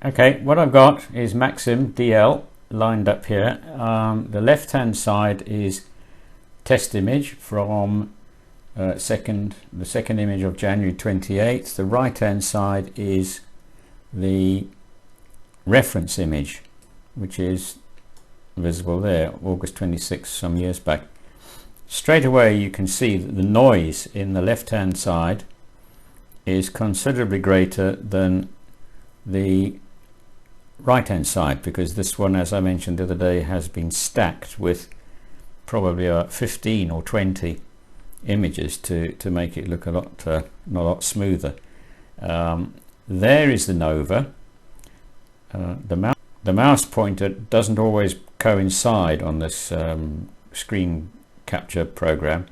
Okay, what I've got is maxim DL lined up here. The left hand side is test image from the second image of January 28th. The right hand side is the reference image, which is visible there, August 26th, some years back. Straight away you can see that the noise in the left hand side is considerably greater than the right hand side, because this one, as I mentioned the other day, has been stacked with probably 15 or 20 images to make it look a lot smoother. There is the Nova. The mouse pointer doesn't always coincide on this screen capture program,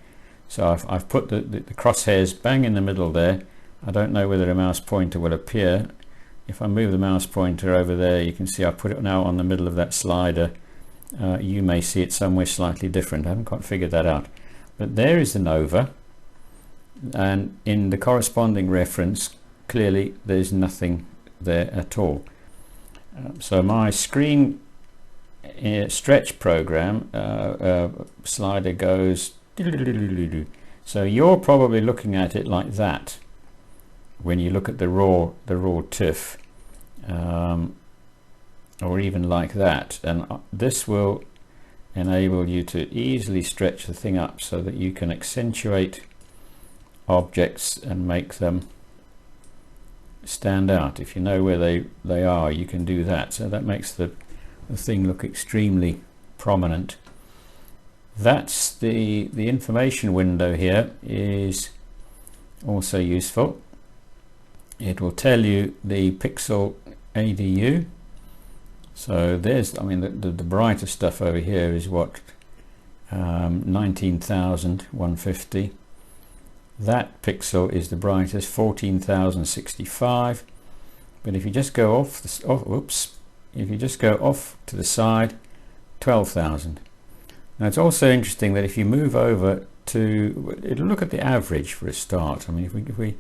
so I've put the crosshairs bang in the middle there. I don't know whether a mouse pointer will appear. If I move the mouse pointer over there, you can see I put it now on the middle of that slider. You may see it somewhere slightly different. I haven't quite figured that out. But there is the Nova, and in the corresponding reference, clearly there's nothing there at all. So my screen stretch program slider goes, so you're probably looking at it like that when you look at the raw TIFF, or even like that, and this will enable you to easily stretch the thing up so that you can accentuate objects and make them stand out. If you know where they are, you can do that, so that makes the thing look extremely prominent. That's the information window here is also useful. It will tell you the pixel ADU. So there's, I mean, the brighter stuff over here is what, 19,150. That pixel is the brightest, 14,065. But if you just go off if you just go off to the side, 12,000. Now it's also interesting that if you move over to, it'll look at the average for a start. I mean, if we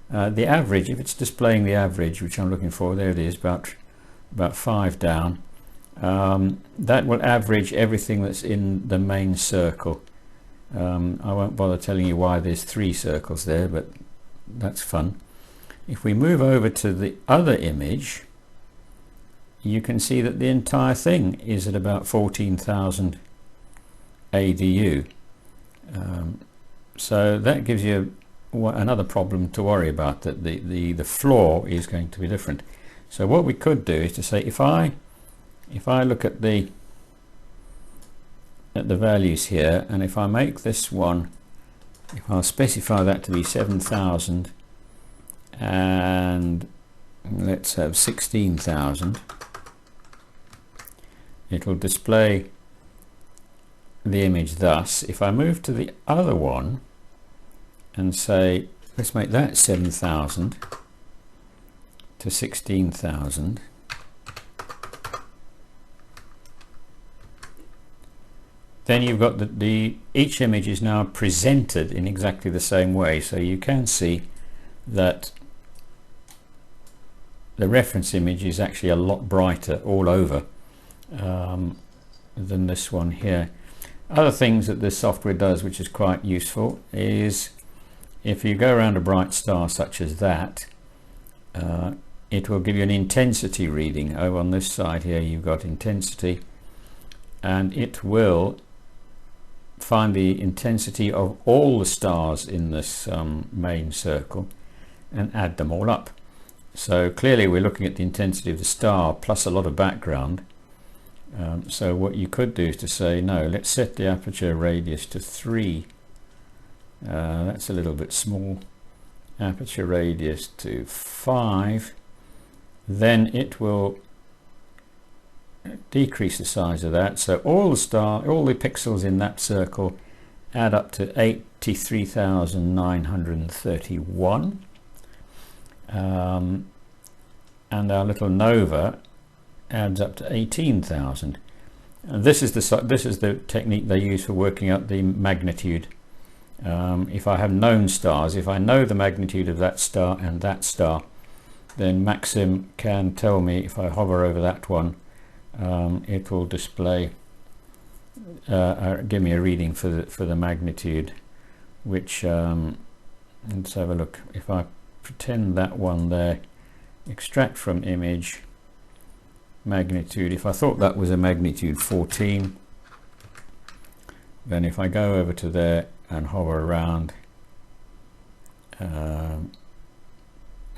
the average, if it's displaying the average, which I'm looking for, there it is, about 5 down, that will average everything that's in the main circle. I won't bother telling you why there's 3 circles there, but that's fun. If we move over to the other image, you can see that the entire thing is at about 14,000 ADU. So that gives you another problem to worry about, that the floor is going to be different. So what we could do is to say, if I look at the values here, and if I make this one, if I'll specify that to be 7,000 and let's have 16,000, it will display the image thus. If I move to the other one and say, let's make that 7,000 to 16,000, then you've got each image is now presented in exactly the same way. So you can see that the reference image is actually a lot brighter all over than this one here. Other things that this software does, which is quite useful, is if you go around a bright star such as that, it will give you an intensity reading. Over on this side here you've got intensity, and it will find the intensity of all the stars in this main circle and add them all up. So clearly we're looking at the intensity of the star plus a lot of background. So what you could do is to say, no, let's set the aperture radius to 3. That's a little bit small. Aperture radius to 5. Then it will decrease the size of that. So all the pixels in that circle add up to 83,931. And our little Nova adds up to 18,000. And this is the technique they use for working out the magnitude. If I have known stars, if I know the magnitude of that star and that star, then Maxim can tell me, if I hover over that one, it will display, give me a reading for the magnitude, which let's have a look. If I pretend that one there, extract from image, magnitude, if I thought that was a magnitude 14, then if I go over to there and hover around,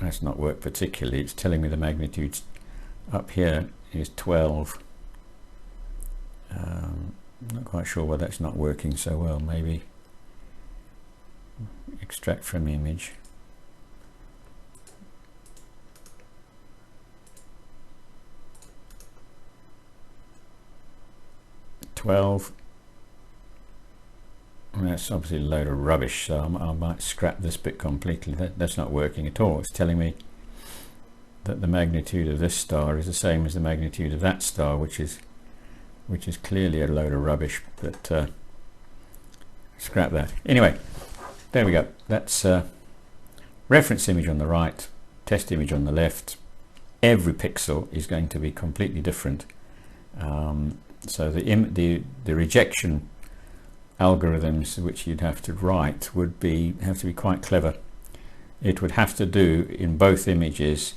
that's not worked particularly. It's telling me the magnitude up here is 12. Not quite sure why that's not working so well. Maybe extract from image. That's obviously a load of rubbish, so I might scrap this bit completely. That's not working at all. It's telling me that the magnitude of this star is the same as the magnitude of that star, which is clearly a load of rubbish, but scrap that. Anyway, there we go. That's reference image on the right, test image on the left. Every pixel is going to be completely different. So the rejection algorithms which you'd have to write would have to be quite clever. It would have to do in both images,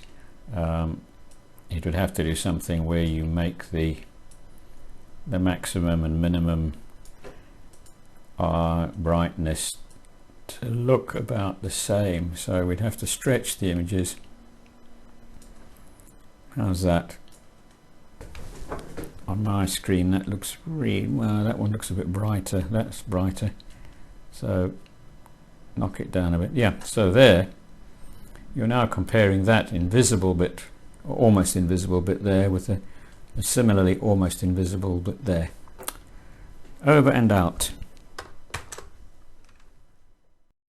it would have to do something where you make the maximum and minimum brightness to look about the same. So we'd have to stretch the images. How's that? On my screen that looks really well. That one looks a bit brighter. That's brighter, so knock it down a bit. Yeah, so there you're now comparing that invisible bit, or almost invisible bit there, with a similarly almost invisible bit there. Over and out.